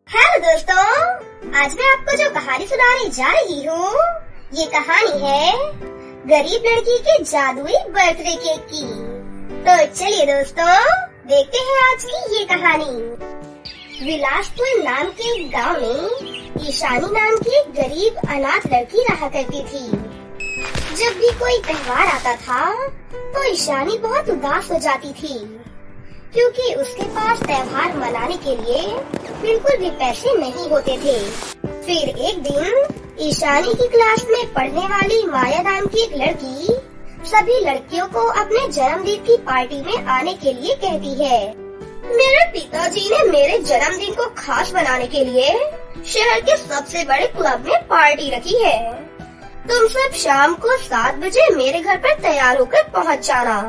Hello दोस्तों, आज मैं आपको जो कहानी सुनाने जा रही हूँ, ये कहानी है गरीब लड़की के जादुई बर्थडे केक की। तो चलिए दोस्तों, देखते हैं आज की ये कहानी। विलासपुर नाम के एक गाँव में ईशानी नाम की एक गरीब अनाथ लड़की रहा करती थी। जब भी कोई त्योहार आता था तो ईशानी बहुत उदास हो जाती थी, क्योंकि उसके पास त्योहार मनाने के लिए बिल्कुल भी पैसे नहीं होते थे। फिर एक दिन ईशानी की क्लास में पढ़ने वाली माया नाम की एक लड़की सभी लड़कियों को अपने जन्मदिन की पार्टी में आने के लिए कहती है। मेरे पिताजी ने मेरे जन्मदिन को खास बनाने के लिए शहर के सबसे बड़े क्लब में पार्टी रखी है। तुम सब शाम को 7 बजे मेरे घर पर तैयार होकर पहुँच जाना।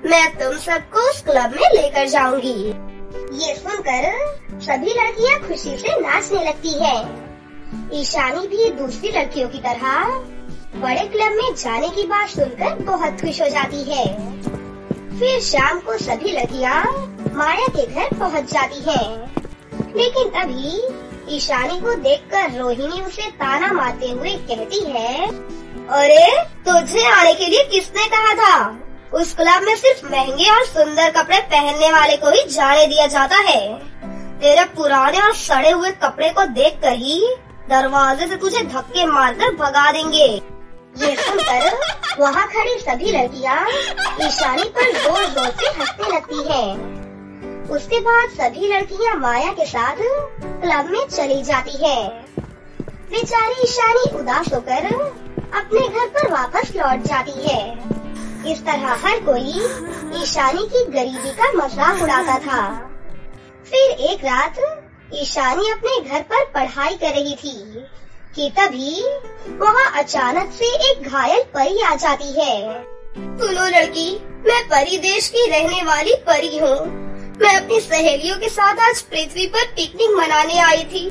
मैं तुम सबको उस क्लब में लेकर जाऊंगी। ये सुनकर सभी लड़कियां खुशी से नाचने लगती हैं। ईशानी भी दूसरी लड़कियों की तरह बड़े क्लब में जाने की बात सुनकर बहुत खुश हो जाती है। फिर शाम को सभी लड़कियां माया के घर पहुंच जाती हैं। लेकिन तभी ईशानी को देखकर रोहिणी उसे ताना मारते हुए कहती है, अरे तुझे आने के लिए किसने कहा था? उस क्लब में सिर्फ महंगे और सुंदर कपड़े पहनने वाले को ही जाने दिया जाता है। तेरे पुराने और सड़े हुए कपड़े को देखकर ही दरवाजे से तुझे धक्के मारकर भगा देंगे। ये सुनकर वहाँ खड़ी सभी लड़कियाँ ईशानी पर जोर जोर से हंसने लगती हैं। उसके बाद सभी लड़कियाँ माया के साथ क्लब में चली जाती है। बेचारी ईशानी उदास होकर अपने घर पर वापस लौट जाती है। इस तरह हर कोई ईशानी की गरीबी का मजाक उड़ाता था। फिर एक रात ईशानी अपने घर पर पढ़ाई कर रही थी कि तभी वहाँ अचानक से एक घायल परी आ जाती है। सुनो लड़की, मैं परी देश की रहने वाली परी हूँ। मैं अपनी सहेलियों के साथ आज पृथ्वी पर पिकनिक मनाने आई थी,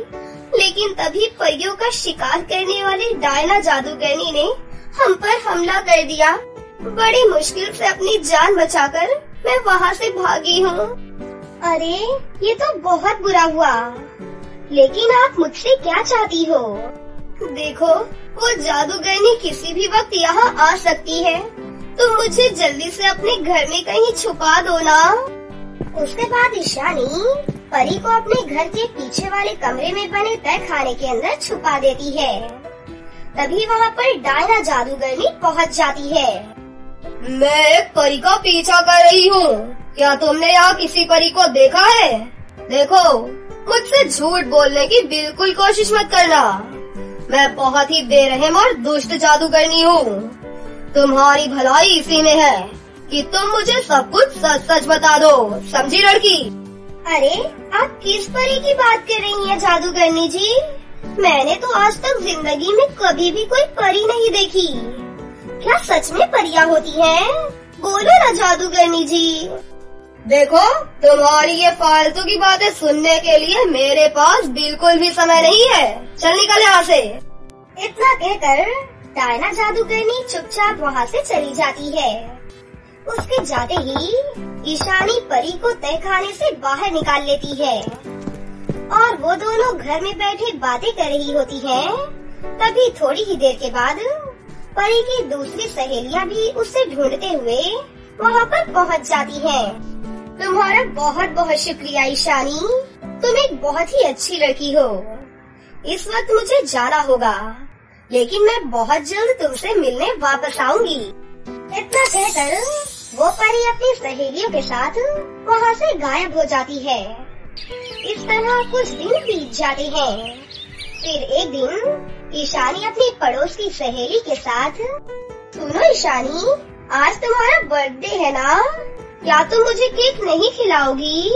लेकिन तभी परियों का शिकार करने वाली डायना जादूगरनी ने हम पर हमला कर दिया। बड़ी मुश्किल से अपनी जान बचाकर मैं वहाँ से भागी हूँ। अरे ये तो बहुत बुरा हुआ, लेकिन आप मुझसे क्या चाहती हो? देखो, वो जादूगरनी किसी भी वक्त यहाँ आ सकती है। तुम मुझे जल्दी से अपने घर में कहीं छुपा दो ना। उसके बाद ईशानी परी को अपने घर के पीछे वाले कमरे में बने तय खाने के अंदर छुपा देती है। तभी वहाँ पर डायना जादूगरनी पहुँच जाती है। मैं एक परी का पीछा कर रही हूँ। क्या तुमने यहाँ किसी परी को देखा है? देखो, मुझसे झूठ बोलने की बिल्कुल कोशिश मत करना। मैं बहुत ही बेरहम और दुष्ट जादूगरनी हूँ। तुम्हारी भलाई इसी में है कि तुम मुझे सब कुछ सच सच बता दो, समझी लड़की? अरे आप किस परी की बात कर रही हैं जादूगरनी जी? मैंने तो आज तक जिंदगी में कभी भी कोई परी नहीं देखी। क्या सच में परियां होती हैं? बोलो ना जादूगरनी जी। देखो, तुम्हारी ये फालतू की बातें सुनने के लिए मेरे पास बिल्कुल भी समय नहीं है। चल निकल यहाँ से। इतना कहकर डायना जादूगरनी चुपचाप वहाँ से चली जाती है। उसके जाते ही ईशानी परी को तहखाने से बाहर निकाल लेती है और वो दोनों घर में बैठे बातें कर रही होती हैं। तभी थोड़ी ही देर के बाद परी की दूसरी सहेलियां भी उसे ढूंढते हुए वहाँ पर पहुँच जाती हैं। तुम्हारा बहुत बहुत शुक्रिया ईशानी, तुम एक बहुत ही अच्छी लड़की हो। इस वक्त मुझे जाना होगा, लेकिन मैं बहुत जल्द तुमसे मिलने वापस आऊंगी। इतना कहकर वो परी अपनी सहेलियों के साथ वहाँ से गायब हो जाती है। इस तरह कुछ दिन बीत जाते हैं। फिर एक दिन ईशानी अपनी पड़ोस की सहेली के साथ, सुनो ईशानी, आज तुम्हारा बर्थडे है ना? क्या तुम मुझे केक नहीं खिलाओगी?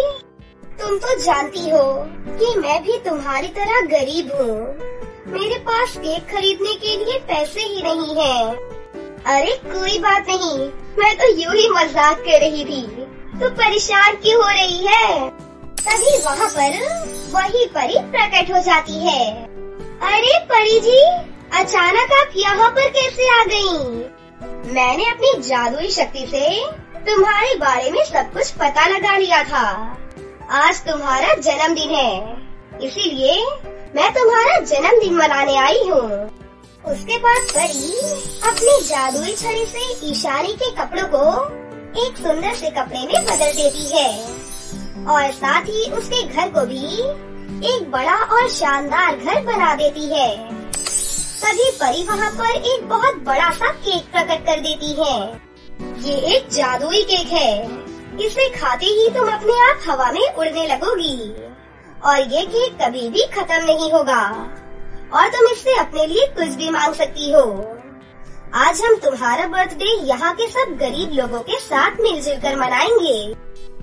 तुम तो जानती हो कि मैं भी तुम्हारी तरह गरीब हूँ। मेरे पास केक खरीदने के लिए पैसे ही नहीं है। अरे कोई बात नहीं, मैं तो यूँ ही मजाक कर रही थी। तो परेशान क्यों हो रही है? तभी वहाँ पर वही परी प्रकट हो जाती है। अरे परी जी, अचानक आप यहाँ पर कैसे आ गयी? मैंने अपनी जादुई शक्ति से तुम्हारे बारे में सब कुछ पता लगा लिया था। आज तुम्हारा जन्मदिन है, इसीलिए मैं तुम्हारा जन्मदिन मनाने आई हूँ। उसके बाद परी अपनी जादुई छड़ी से ईशानी के कपड़ों को एक सुंदर से कपड़े में बदल देती है और साथ ही उसके घर को भी एक बड़ा और शानदार घर बना देती है। तभी परी वहाँ पर एक बहुत बड़ा सा केक प्रकट कर देती है। ये एक जादुई केक है, इसे खाते ही तुम अपने आप हवा में उड़ने लगोगी और ये केक कभी भी खत्म नहीं होगा और तुम इससे अपने लिए कुछ भी मांग सकती हो। आज हम तुम्हारा बर्थडे यहाँ के सब गरीब लोगों के साथ मिलजुल कर मनाएंगे।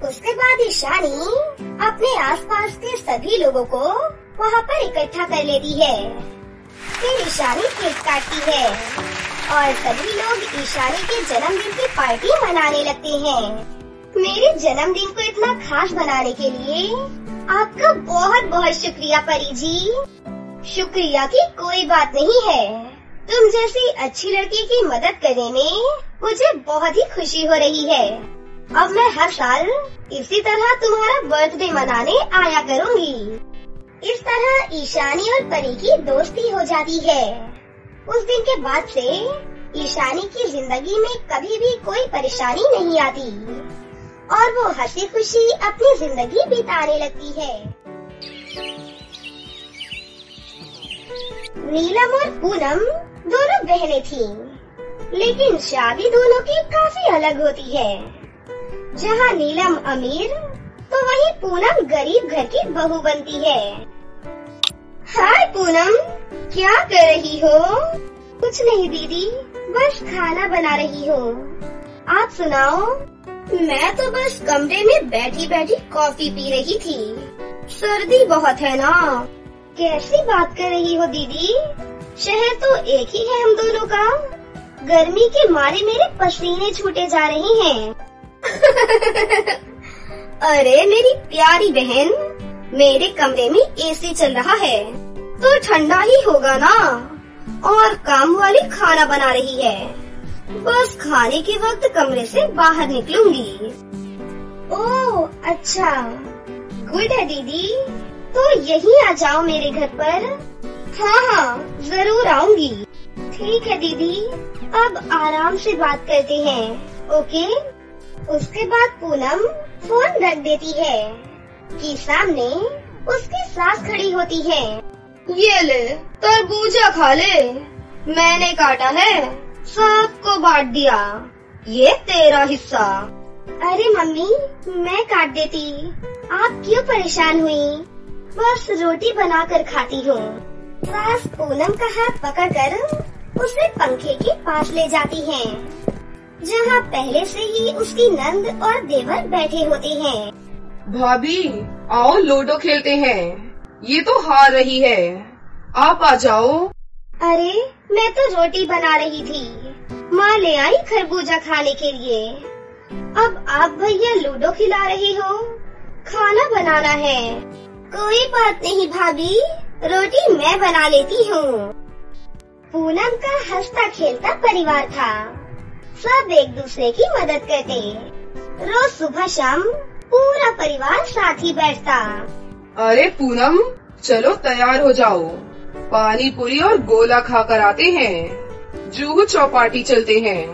उसके बाद ईशानी अपने आसपास के सभी लोगों को वहाँ पर इकट्ठा कर लेती है। फिर ईशानी केक काटती है और सभी लोग ईशानी के जन्मदिन की पार्टी मनाने लगते हैं। मेरे जन्मदिन को इतना खास बनाने के लिए आपका बहुत बहुत शुक्रिया परी जी। शुक्रिया की कोई बात नहीं है, तुम जैसी अच्छी लड़की की मदद करने में मुझे बहुत ही खुशी हो रही है। अब मैं हर साल इसी तरह तुम्हारा बर्थडे मनाने आया करूँगी। इस तरह ईशानी और परी की दोस्ती हो जाती है। उस दिन के बाद से ईशानी की जिंदगी में कभी भी कोई परेशानी नहीं आती और वो हंसी खुशी अपनी जिंदगी बिताने लगती है। नीलम और पूनम दोनों बहनें थीं, लेकिन शादी दोनों की काफी अलग होती है। जहाँ नीलम अमीर तो वहीं पूनम गरीब घर की बहू बनती है। हाय पूनम, क्या कर रही हो? कुछ नहीं दीदी, बस खाना बना रही हूँ। आप सुनाओ? मैं तो बस कमरे में बैठी बैठी कॉफी पी रही थी। सर्दी बहुत है ना। कैसी बात कर रही हो दीदी? शहर तो एक ही है हम दोनों का। गर्मी के मारे मेरे पसीने छूटे जा रहे हैं। अरे मेरी प्यारी बहन, मेरे कमरे में एसी चल रहा है तो ठंडा ही होगा ना। और काम वाली खाना बना रही है, बस खाने के वक्त कमरे से बाहर निकलूंगी। ओह अच्छा, गुड है दीदी, तो यहीं आ जाओ मेरे घर पर। हाँ हाँ जरूर आऊंगी। ठीक है दीदी, अब आराम से बात करते हैं, ओके? उसके बाद पूनम फोन रख देती है कि सामने उसकी सास खड़ी होती है। ये ले तरबूजा खा ले, मैंने काटा है, सबको बांट दिया, ये तेरा हिस्सा। अरे मम्मी, मैं काट देती, आप क्यों परेशान हुई? बस रोटी बनाकर खाती हूँ। सास पूनम का हाथ पकड़कर उसे पंखे के पास ले जाती है, जहाँ पहले से ही उसकी नंद और देवर बैठे होते हैं। भाभी आओ लूडो खेलते हैं, ये तो हार रही है, आप आ जाओ। अरे मैं तो रोटी बना रही थी, माँ ले आई खरबूजा खाने के लिए। अब आप भैया लूडो खिला रही हो, खाना बनाना है। कोई बात नहीं भाभी, रोटी मैं बना लेती हूँ। पूनम का हंसता खेलता परिवार था, सब एक दूसरे की मदद करते। रोज सुबह शाम पूरा परिवार साथ ही बैठता। अरे पूनम, चलो तैयार हो जाओ, पानी पूरी और गोला खा कर आते हैं, जुहू चौपाटी चलते हैं,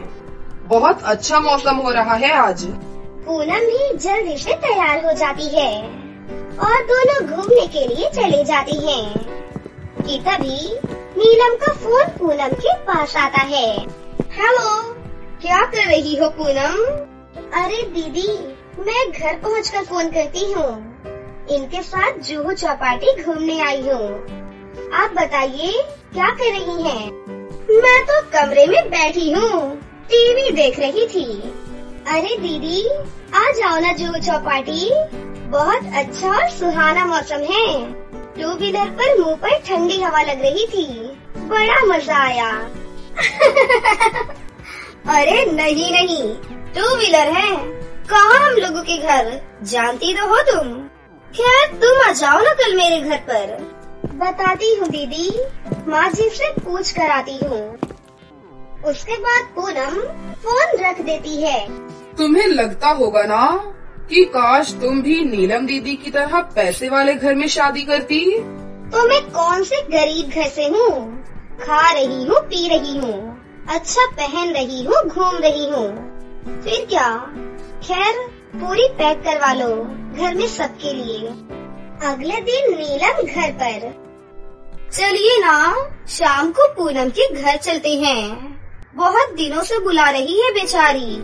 बहुत अच्छा मौसम हो रहा है आज। पूनम भी जल्दी से तैयार हो जाती है और दोनों घूमने के लिए चले जाती हैं। कि तभी नीलम का फोन पूनम के पास आता है। हेलो, क्या कर रही हो पूनम? अरे दीदी, मैं घर पहुंचकर फोन करती हूँ, इनके साथ जुहू चौपाटी घूमने आई हूँ। आप बताइए क्या कर रही हैं? मैं तो कमरे में बैठी हूँ, टीवी देख रही थी। अरे दीदी, आ जाओ ना जुहू चौपाटी, बहुत अच्छा और सुहाना मौसम है। 2 व्हीलर पर मुंह पर ठंडी हवा लग रही थी, बड़ा मजा आया। अरे नहीं नहीं, 2 व्हीलर है, कहाँ हम लोगों के घर, जानती तो हो तुम। खैर तुम आ जाओ ना कल मेरे घर पर। बताती हूँ दीदी, माँ जी से पूछ कर आती हूँ। उसके बाद पूनम फोन रख देती है। तुम्हें लगता होगा ना कि काश तुम भी नीलम दीदी की तरह पैसे वाले घर में शादी करती। तो मैं कौन से गरीब घर से हूँ? खा रही हूँ, पी रही हूँ, अच्छा पहन रही हूँ, घूम रही हूँ, फिर क्या? खैर पूरी पैक करवा लो घर में सबके लिए। अगले दिन नीलम घर पर। चलिए ना, शाम को पूनम के घर चलते हैं। बहुत दिनों से बुला रही है बेचारी।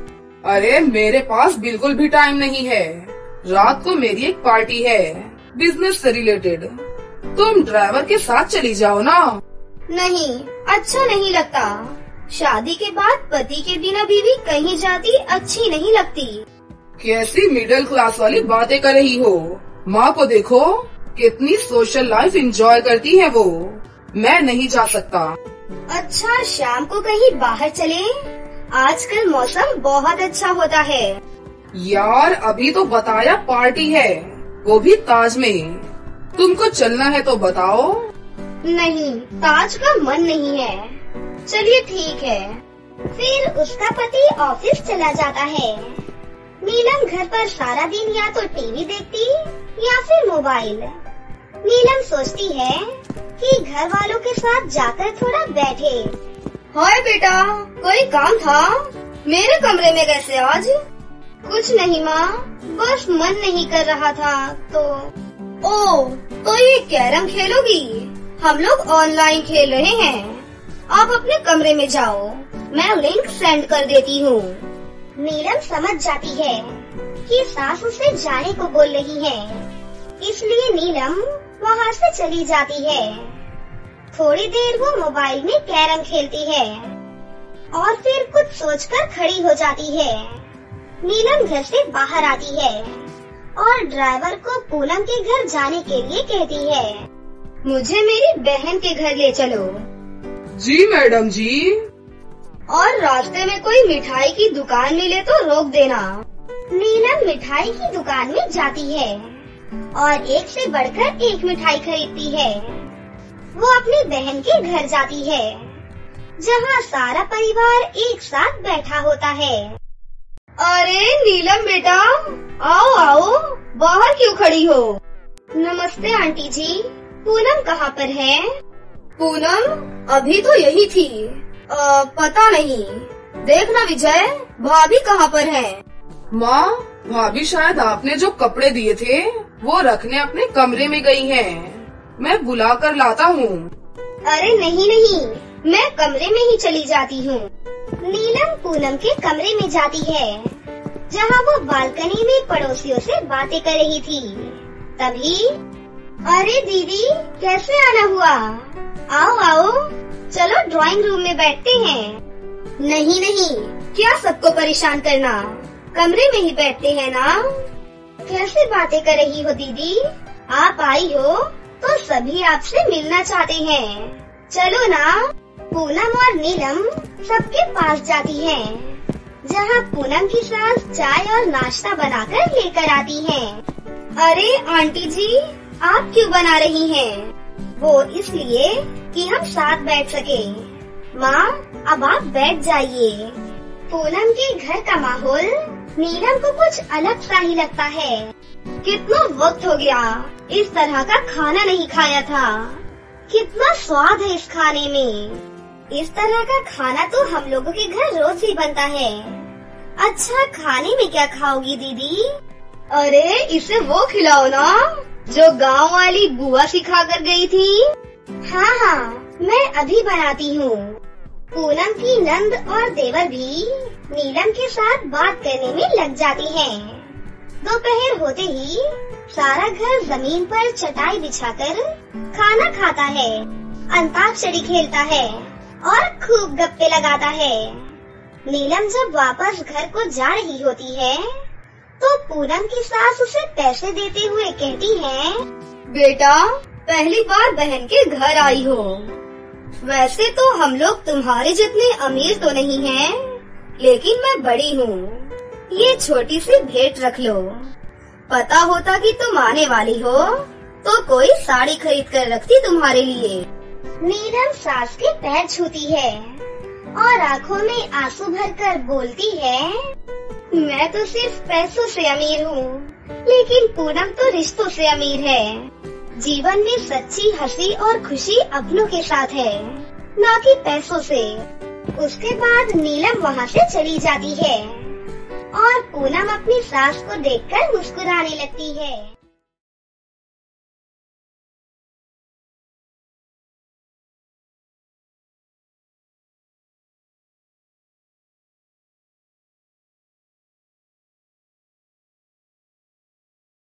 अरे मेरे पास बिल्कुल भी टाइम नहीं है। रात को मेरी एक पार्टी है बिजनेस से रिलेटेड। तुम ड्राइवर के साथ चली जाओ ना। नहीं, अच्छा नहीं लगता। शादी के बाद पति के बिना बीवी कहीं जाती अच्छी नहीं लगती। कैसी मिडिल क्लास वाली बातें कर रही हो? माँ को देखो, कितनी सोशल लाइफ एंजॉय करती है वो। मैं नहीं जा सकता। अच्छा, शाम को कहीं बाहर चले? आजकल मौसम बहुत अच्छा होता है। यार अभी तो बताया पार्टी है, वो भी ताज में। तुमको चलना है तो बताओ। नहीं, ताज का मन नहीं है। चलिए ठीक है। फिर उसका पति ऑफिस चला जाता है। नीलम घर पर सारा दिन या तो टीवी देखती या फिर मोबाइल। नीलम सोचती है कि घर वालों के साथ जाकर थोड़ा बैठे। हाय बेटा, कोई काम था? मेरे कमरे में कैसे आज? कुछ नहीं माँ, बस मन नहीं कर रहा था तो। ओह, तो ये कैरम खेलोगी? हम लोग ऑनलाइन खेल रहे हैं। आप अपने कमरे में जाओ, मैं लिंक सेंड कर देती हूँ। नीलम समझ जाती है कि सास उसे जाने को बोल रही है, इसलिए नीलम वहाँ से चली जाती है। थोड़ी देर वो मोबाइल में कैरम खेलती है और फिर कुछ सोचकर खड़ी हो जाती है। नीलम घर से बाहर आती है और ड्राइवर को पूनम के घर जाने के लिए कहती है, मुझे मेरी बहन के घर ले चलो। जी मैडम जी। और रास्ते में कोई मिठाई की दुकान मिले तो रोक देना। नीलम मिठाई की दुकान में जाती है और एक से बढ़कर एक मिठाई खरीदती है। वो अपनी बहन के घर जाती है, जहाँ सारा परिवार एक साथ बैठा होता है। अरे नीलम बेटा, आओ आओ, बाहर क्यों खड़ी हो? नमस्ते आंटी जी, पूनम कहाँ पर है? पूनम अभी तो यही थी। पता नहीं। देखना विजय, भाभी कहाँ पर है? माँ, भाभी शायद आपने जो कपड़े दिए थे वो रखने अपने कमरे में गई हैं। मैं बुला कर लाता हूँ। अरे नहीं नहीं, मैं कमरे में ही चली जाती हूँ। नीलम पूनम के कमरे में जाती है, जहाँ वो बालकनी में पड़ोसियों से बातें कर रही थी। तभी, अरे दीदी, कैसे आना हुआ? आओ आओ, चलो ड्राइंग रूम में बैठते हैं। नहीं नहीं, क्या सबको परेशान करना, कमरे में ही बैठते हैं ना। कैसे बातें कर रही हो दीदी? आप आई हो तो सभी आपसे मिलना चाहते हैं। चलो ना। पूनम और नीलम सबके पास जाती हैं, जहाँ पूनम की सास चाय और नाश्ता बनाकर लेकर आती हैं। अरे आंटी जी, आप क्यों बना रही हैं? वो इसलिए कि हम साथ बैठ सके। माँ, अब आप बैठ जाइए। पूनम के घर का माहौल नीलम को कुछ अलग सा ही लगता है। कितना वक्त हो गया इस तरह का खाना नहीं खाया था। कितना स्वाद है इस खाने में। इस तरह का खाना तो हम लोगों के घर रोज ही बनता है। अच्छा, खाने में क्या खाओगी दीदी? अरे इसे वो खिलाओ ना जो गांव वाली बुआ सिखा कर गई थी। हाँ हाँ, मैं अभी बनाती हूँ। पूनम की नंद और देवर भी नीलम के साथ बात करने में लग जाती हैं। दोपहर होते ही सारा घर जमीन पर चटाई बिछाकर खाना खाता है, अंताक्षरी खेलता है और खूब गप्पे लगाता है। नीलम जब वापस घर को जा रही होती है तो पूनम की सास उसे पैसे देते हुए कहती है, बेटा, पहली बार बहन के घर आई हो। वैसे तो हम लोग तुम्हारे जितने अमीर तो नहीं हैं, लेकिन मैं बड़ी हूँ। ये छोटी सी भेंट रख लो। पता होता कि तुम आने वाली हो तो कोई साड़ी खरीद कर रखती तुम्हारे लिए। नीलम सास के पैर छूती है और आँखों में आंसू भरकर बोलती है, मैं तो सिर्फ पैसों से अमीर हूँ, लेकिन पूनम तो रिश्तों से अमीर है। जीवन में सच्ची हंसी और खुशी अपनों के साथ है, न कि पैसों से। उसके बाद नीलम वहाँ से चली जाती है और पूनम अपनी सास को देखकर मुस्कुराने लगती है।